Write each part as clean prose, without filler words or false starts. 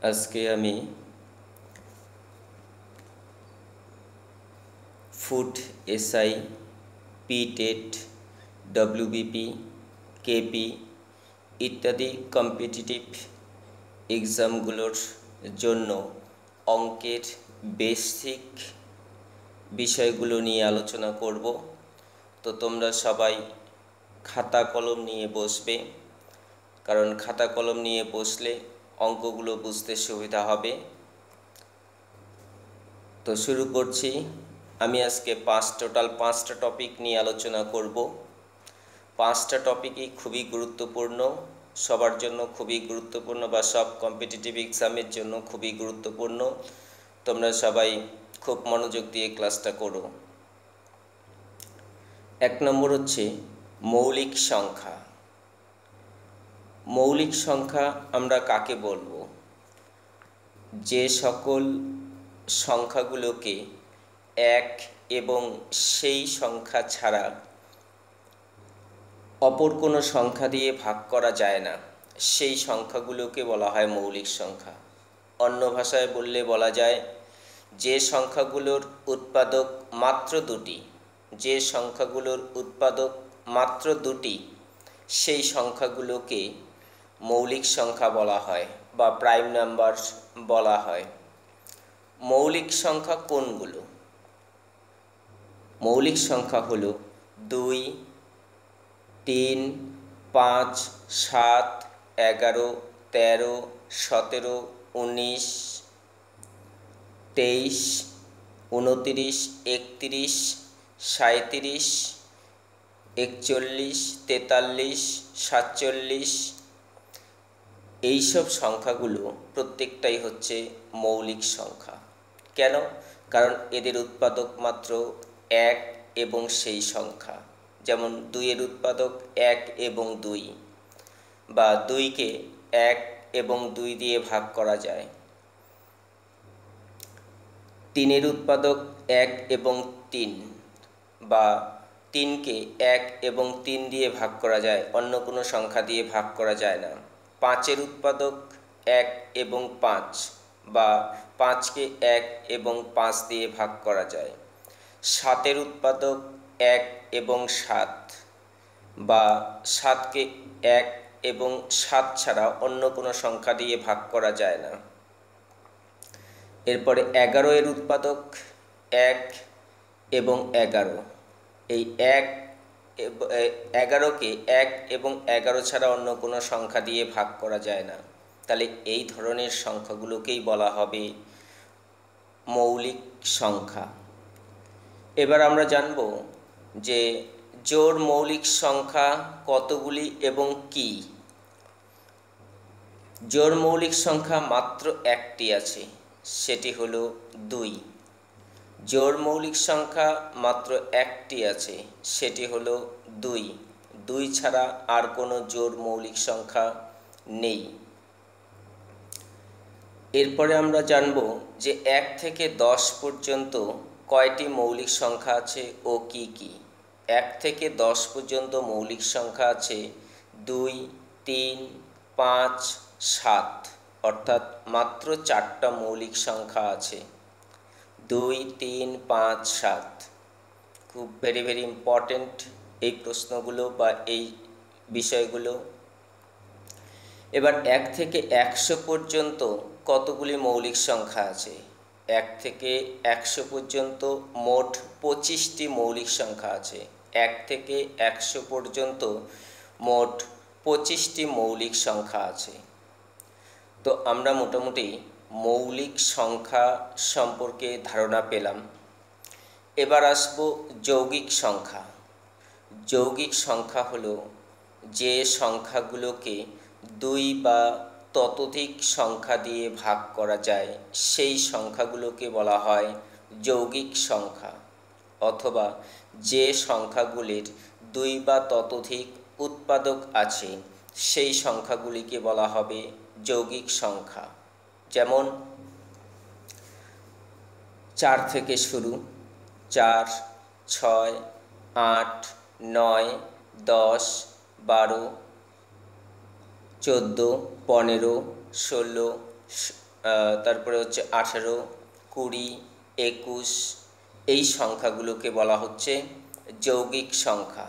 আজকে আমি food SI, পিটেট, WBP, KP ইত্যাদি কম্পিটিটিভ এক্সামগুলোর জন্য অঙ্কের বেসিক বিষয়গুলো নিয়ে আলোচনা করব। তো তোমরা সবাই খাতা কলম নিয়ে বসবে, কারণ খাতা কলম নিয়ে বসলে অঙ্কগুলো বুঝতে সুবিধা হবে। তো শুরু করছি। আমি আজকে টোটাল পাঁচটা টপিক নিয়ে আলোচনা করব। পাঁচটা টপিকই খুবই গুরুত্বপূর্ণ, সবার জন্য খুবই গুরুত্বপূর্ণ বা সব কম্পিটিটিভ এক্সামের জন্য খুবই গুরুত্বপূর্ণ। তোমরা সবাই খুব মনোযোগ দিয়ে ক্লাসটা করো। 1 নম্বর হচ্ছে মৌলিক সংখ্যা। মৌলিক সংখ্যা আমরা কাকে বলবো? যে সকল সংখ্যাগুলোকে এক এবং সেই সংখ্যা ছাড়া অপর কোনো সংখ্যা দিয়ে ভাগ করা যায় না, সেই সংখ্যাগুলোকে বলা হয় মৌলিক সংখ্যা। অন্য ভাষায় বললে বলা যায় যে সংখ্যাগুলোর উৎপাদক মাত্র দুটি, যে সংখ্যাগুলোর উৎপাদক মাত্র দুটি, সেই সংখ্যাগুলোকে মৌলিক সংখ্যা বলা হয় বা প্রাইম নাম্বার বলা হয়। মৌলিক সংখ্যা কোনগুলো? মৌলিক সংখ্যা হলো 2, 3, 5, 7, 11, 13, 17, 19, 23, 29, 31, 37, 41, 43, 47, এইসব সংখ্যাগুলো প্রত্যেকটাই হচ্ছে মৌলিক সংখ্যা। কেন? কারণ এদের উৎপাদক মাত্র 1 এবং সেই সংখ্যা। যেমন 2 এর উৎপাদক 1 এবং 2, বা 2কে 1 এবং 2 দিয়ে ভাগ করা যায়। 3 এর উৎপাদক 1 এবং 3, বা 3কে 1 এবং 3 দিয়ে ভাগ করা যায়, অন্য কোনো সংখ্যা দিয়ে ভাগ করা যায় না। 5 এর উৎপাদক 1 এবং 5, বা 5কে 1 এবং 5 দিয়ে ভাগ করা যায়। 7 এর উৎপাদক 1 এবং 7, বা 7কে 1 এবং 7 ছাড়া অন্য কোনো সংখ্যা দিয়ে ভাগ করা যায় না। এরপরে 11 এর উৎপাদক 1 এবং 11, এই 11কে 1 এবং 11 ছাড়া অন্য কোনো সংখ্যা দিয়ে ভাগ করা যায় না। তাহলে এই ধরনের সংখ্যাগুলোকেই বলা হবে মৌলিক সংখ্যা। এবার আমরা জানব যে জোড় মৌলিক সংখ্যা কতগুলি এবং কি। জোড় মৌলিক সংখ্যা মাত্র একটি আছে, সেটি হলো 2। জোড় মৌলিক সংখ্যা মাত্র একটি আছে, সেটি হলো 2। 2 ছাড়া আর কোনো জোড় মৌলিক সংখ্যা নেই। এরপরে আমরা জানব যে 1 থেকে 10 পর্যন্ত কয়টি মৌলিক সংখ্যা আছে ও কি কি। 1 থেকে 10 পর্যন্ত মৌলিক সংখ্যা আছে 2, 3, 5, 7, অর্থাৎ মাত্র 4টা মৌলিক সংখ্যা আছে। 2, 3, 5, 7 খুব ভেরি ইম্পর্টেন্ট এই প্রশ্নগুলো বা এই বিষয়গুলো। এবার 1 থেকে 100 পর্যন্ত কতগুলি মৌলিক সংখ্যা আছে? 1 থেকে 100 পর্যন্ত মোট 25টি মৌলিক সংখ্যা আছে। 1 থেকে 100 পর্যন্ত মোট 25টি মৌলিক সংখ্যা আছে। তো আমরা মোটামুটি মৌলিক সংখ্যা সম্পর্কে ধারণা পেলাম। এবার আসব যৌগিক সংখ্যা। যৌগিক সংখ্যা হলো যে সংখ্যাগুলোকে 2 বা ততোধিক সংখ্যা দিয়ে ভাগ করা যায়, সেই সংখ্যাগুলোকে বলা হয় যৌগিক সংখ্যা। অথবা যে সংখ্যাগুলির 2 বা ততোধিক উৎপাদক আছে, সেই সংখ্যাগুলিকে বলা হবে যৌগিক সংখ্যা। যেমন 4 থেকে শুরু, 4, 6, 8, 9, 10, 12, 14, 15, 16, তারপরে হচ্ছে 18, 20, 21 এই সংখ্যাগুলোকে বলা হচ্ছে যৌগিক সংখ্যা।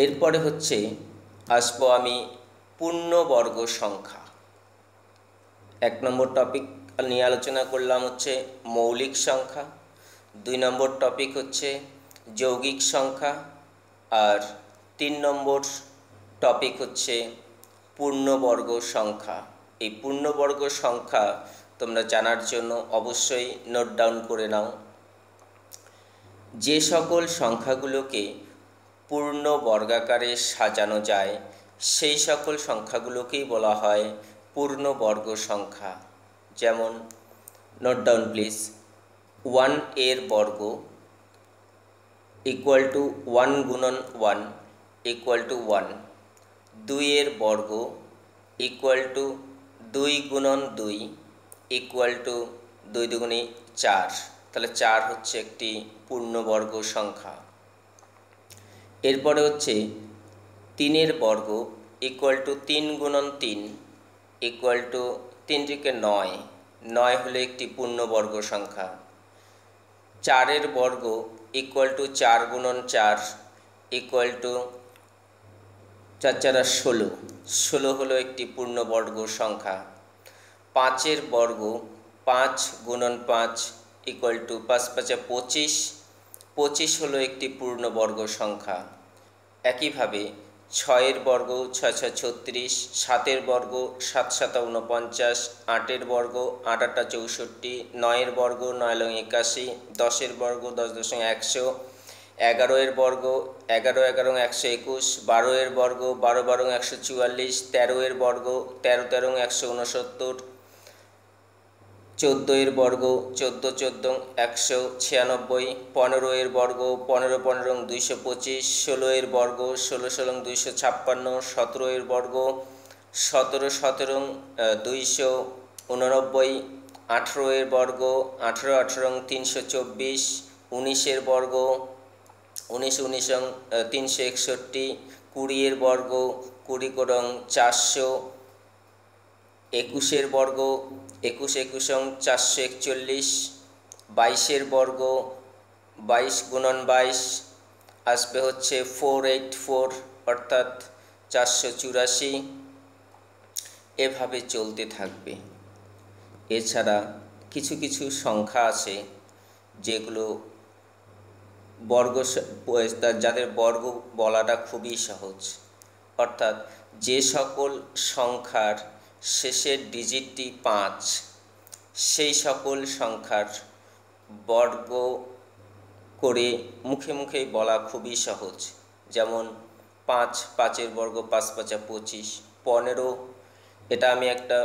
এরপরে হচ্ছে আসবো আমি পূর্ণবর্গ সংখ্যা। 1 নম্বর টপিক নিয়ে আলোচনা করলাম হচ্ছে মৌলিক সংখ্যা, 2 নম্বর টপিক হচ্ছে যৌগিক সংখ্যা, আর 3 নম্বর টপিক হচ্ছে পূর্ণবর্গ সংখ্যা। এই পূর্ণবর্গ সংখ্যা তোমরা জানার জন্য অবশ্যই নোট ডাউন করে নাও। যে সকল সংখ্যাগুলোকে পূর্ণ বর্গাকারে সাজানো যায় সেই সকল সংখ্যাগুলোকেই বলা হয় পূর্ণবর্গ সংখ্যা। যেমন নোট ডাউন প্লিজ, 1 এর বর্গ ইকুয়াল টু 1 গুণন 1 ইকুয়াল টু 1, 2 এর বর্গ ইকুয়াল টু 2 গুণন 2 ইকুয়াল টু 2 দুগুণে 4, তাহলে 4 হচ্ছে একটি পূর্ণবর্গ সংখ্যা। এরপরে হচ্ছে 3 এর বর্গ ইকুয়াল টু 3 গুণন 3 ইকুয়াল টু 3 থেকে 9, 9 হলো একটি পূর্ণবর্গ সংখ্যা। 4 এর বর্গ ইকুয়াল টু 4 গুণন 4 ইকুয়াল টু 4 4 16, 16 হলো একটি পূর্ণবর্গ সংখ্যা। 5 এর বর্গ 5 গুণন 5 ইকুয়াল টু 5 5 25, 25 হলো একটি পূর্ণবর্গ সংখ্যা। একইভাবে 6 এর বর্গ 6 6 36, 7 এর বর্গ 7 7 49, 8 এর বর্গ 8 8 64, 9 এর বর্গ 9 9 81, 10 এর বর্গ 10 10 100, 11 এর বর্গ 11 11 121, 12 এর বর্গ 12 12 144, 13 এর বর্গ 13 13 169, 14 এর বর্গ 14 14 196, 15 এর বর্গ 15 15 225, 16 এর বর্গ 16 16 256, 17 এর বর্গ 17 17 289, 18 এর বর্গ 18 18 324, 19 এর বর্গ 19 19 361, 20 এর বর্গ 20 400, 21 এর বর্গ 21 21 441, 22 এর বর্গ 22 গুণন 22 আসবে হচ্ছে 484 অর্থাৎ 484। এভাবে চলতে থাকবে। এছাড়া কিছু কিছু সংখ্যা আছে যেগুলো বর্গ, যাদের বর্গ বলাটা খুবই সহজ, অর্থাৎ যে সকল সংখ্যার শেষের ডিজিটটি 5 সেই সকল সংখ্যার বর্গ করে মুখে মুখে বলা খুবই সহজ। যেমন 5, 5 এর বর্গ 5 5 25, 15, এটা আমি একটা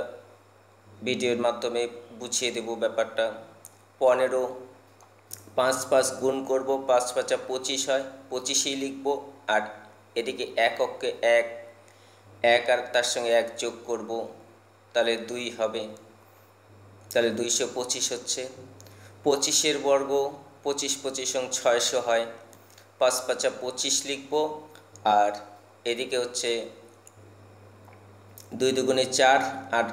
ভিডিওর মাধ্যমে বুঝিয়ে দেব ব্যাপারটা। 15, 5 5 গুণ করব 5 5 25 হয়, 25ই লিখব, আর এদিকে এককে 1 1 আর তার সঙ্গে 1 যোগ করব, তাহলে 2 হবে, তাহলে 225 হচ্ছে। 25 এর বর্গ 25 25 600 হয়, 5 5 25 লিখব, আর এদিকে হচ্ছে 2 দুগুণে 4 আর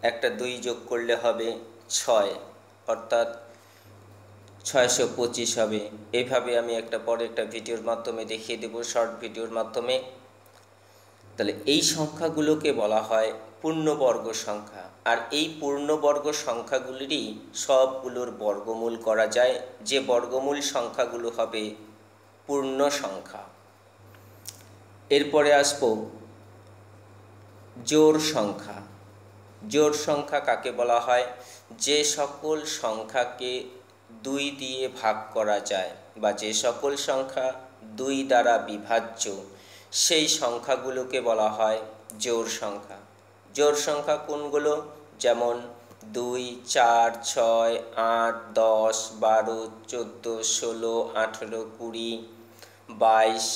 একটা 2 যোগ করলে হবে 6, অর্থাৎ 625 হবে। এইভাবে আমি পরে একটা ভিডিওর মাধ্যমে দেখিয়ে দেব, শর্ট ভিডিওর মাধ্যমে। তাহলে এই সংখ্যাগুলোকে বলা হয় পূর্ণবর্গ সংখ্যা, আর এই পূর্ণবর্গ সংখ্যাগুলিরই সবগুলোর বর্গমূল করা যায়, যে বর্গমূল সংখ্যাগুলো হবে পূর্ণ সংখ্যা। এরপরে আসবো জোড় সংখ্যা। জোড় সংখ্যা কাকে বলা হয়? যে সকল সংখ্যাকে 2 দিয়ে ভাগ করা যায় বা যে সকল সংখ্যা 2 দ্বারা বিভাজ্য সেই সংখ্যাগুলোকে বলা হয় জোড় সংখ্যা। জোড় সংখ্যা কোনগুলো? যেমন 2 4 6 8 10 12 14 16 18 20 22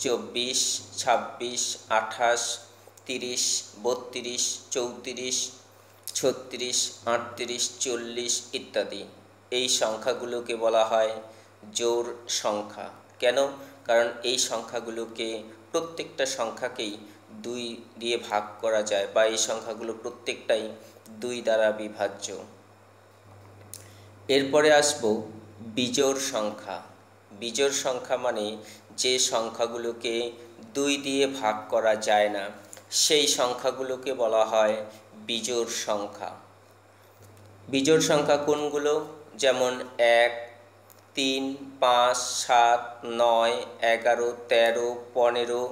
24 26 28 30 32 34 36 38 40 ইত্যাদি। এই সংখ্যাগুলোকে বলা হয় জোড় সংখ্যা। কেন? কারণ এই সংখ্যাগুলোকে প্রত্যেকটা সংখ্যাকেই 2 দিয়ে ভাগ করা যায় বা এই সংখ্যাগুলো প্রত্যেকটাই 2 দ্বারা বিভাজ্য। এরপরে আসবো বিজোড় সংখ্যা। বিজোড় সংখ্যা মানে যে সংখ্যাগুলোকে 2 দিয়ে ভাগ করা যায় না সেই সংখ্যাগুলোকে বলা হয় বিজোড় সংখ্যা। বিজোড় সংখ্যা কোনগুলো? যেমন 1, 3, 5, 7, 9, 11, 13, 15,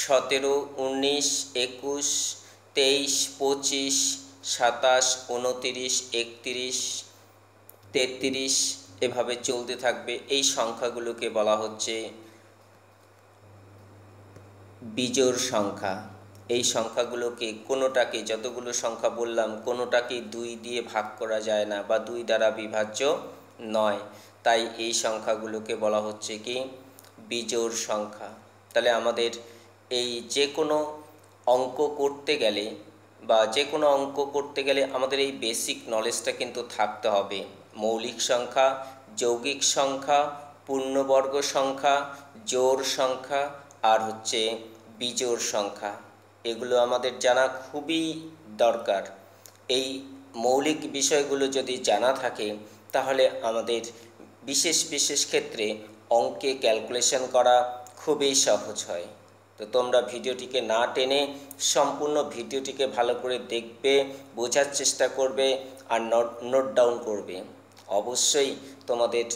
17, 19, 21, 23, 25, 27, 29, 31, 33 এভাবে চলতে থাকবে। এই সংখ্যাগুলোকে বলা হচ্ছে বিজোড় সংখ্যা। এই সংখ্যাগুলোকে কোনোটাকে, যতগুলো সংখ্যা বললাম কোনোটাকে 2 দিয়ে ভাগ করা যায় না বা 2 দ্বারা বিভাজ্য নয়, তাই এই সংখ্যাগুলোকে বলা হচ্ছে কি বিজোড় সংখ্যা। তাহলে আমাদের এই যে কোনো অঙ্ক করতে গেলে আমাদের এই বেসিক নলেজটা কিন্তু থাকতে হবে। মৌলিক সংখ্যা, যৌগিক সংখ্যা, পূর্ণবর্গ সংখ্যা, জোড় সংখ্যা আর হচ্ছে বিজোড় সংখ্যা, এগুলো আমাদের জানা খুবই দরকার। এই মৌলিক বিষয়গুলো যদি জানা থাকে তাহলে আমাদের বিশেষ ক্ষেত্রে অঙ্কে ক্যালকুলেশন করা খুবই সহজ হয়। তো তোমরা ভিডিওটিকে না টেনে সম্পূর্ণ ভিডিওটিকে ভালো করে দেখবে, বোঝার চেষ্টা করবে আর নোট ডাউন করবে। অবশ্যই তোমাদের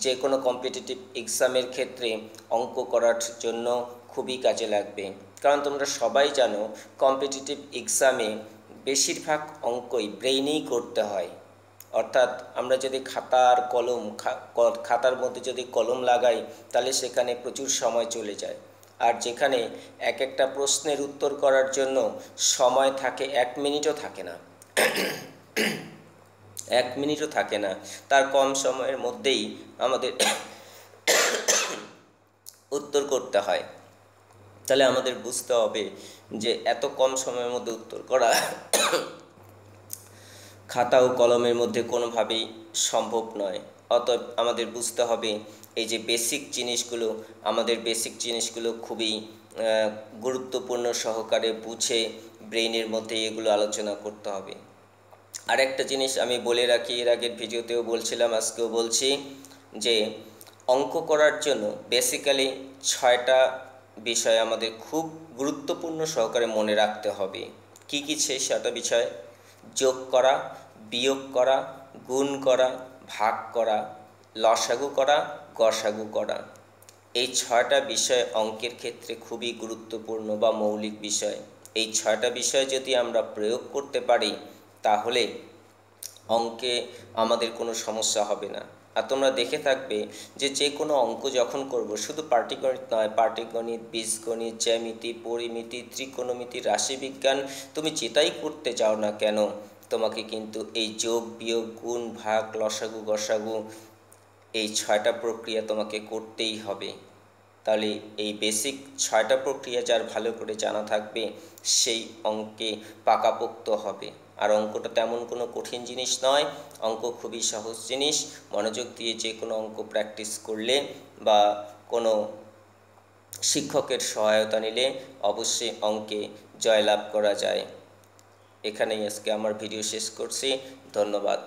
যে কোনো কম্পিটিটিভ এক্সামের ক্ষেত্রে অঙ্ক করার জন্য খুবই কাজে লাগবে। কারণ তোমরা সবাই জানো কম্পিটিটিভ এক্সামে বেশিরভাগ অঙ্কই ব্রেইনেই করতে হয়। অর্থাৎ আমরা যদি খাতার মধ্যে যদি কলম লাগাই তাহলে সেখানে প্রচুর সময় চলে যায়। আর যেখানে এক একটা প্রশ্নের উত্তর করার জন্য সময় থাকে 1 মিনিটও থাকে না 1 মিনিটও থাকে না, তার কম সময়ের মধ্যেই আমাদের উত্তর করতে হয়। তাহলে আমাদের বুঝতে হবে যে এত কম সময়ের মধ্যে উত্তর করা খাতা ও কলমের মধ্যে কোনোভাবেই সম্ভব নয়। অতএব আমাদের বুঝতে হবে এই যে বেসিক জিনিসগুলো খুবই গুরুত্বপূর্ণ সহকারে বুঝে ব্রেইনের মধ্যে এগুলো আলোচনা করতে হবে। আরেকটা জিনিস আমি বলে রাখি, এর আগের ভিডিওতেও বলছিলাম, আজকেও বলছি, যে অঙ্ক করার জন্য বেসিক্যালি 6টা বিষয় আমাদের খুব গুরুত্বপূর্ণ সহকারে মনে রাখতে হবে। কি সেই 6টা বিষয়? যোগ করা, বিয়োগ করা, গুণ করা, ভাগ করা, লসাগু করা, গসাগু করা। এই 6টা বিষয় অঙ্কের ক্ষেত্রে খুবই গুরুত্বপূর্ণ বা মৌলিক বিষয়। এই 6টা বিষয় যদি আমরা প্রয়োগ করতে পারি তাহলে অঙ্কে আমাদের কোনো সমস্যা হবে না। আর তোমরা দেখে থাকবে যে কোনো অঙ্ক যখন করব, শুধু পাটিগণিত নয়, পাটিগণিত, বীজগণিত, জ্যামিতি, পরিমিতি, ত্রিকোণমিতি, রাশিবিজ্ঞান, তুমি যেটাই করতে চাও না কেন তোমাকে কিন্তু এই যোগ, বিয়োগ, গুণ, ভাগ, লসাগু, গসাগু এই 6টা প্রক্রিয়া তোমাকে করতেই হবে। তাহলে এই বেসিক 6টা প্রক্রিয়া যার ভালো করে জানা থাকবে সেই অঙ্কে পাকাপোক্ত হবে। আর অঙ্কটা তেমন কোনো কঠিন জিনিস নয়, অঙ্ক খুবই সহজ জিনিস। মনোযোগ দিয়ে যে কোনো অঙ্ক প্র্যাকটিস করলে বা কোনো শিক্ষকের সহায়তা নিলে অবশ্যই অঙ্কে জয়লাভ করা যায়। এখানেই আজকে আমার ভিডিও শেষ করছি। ধন্যবাদ।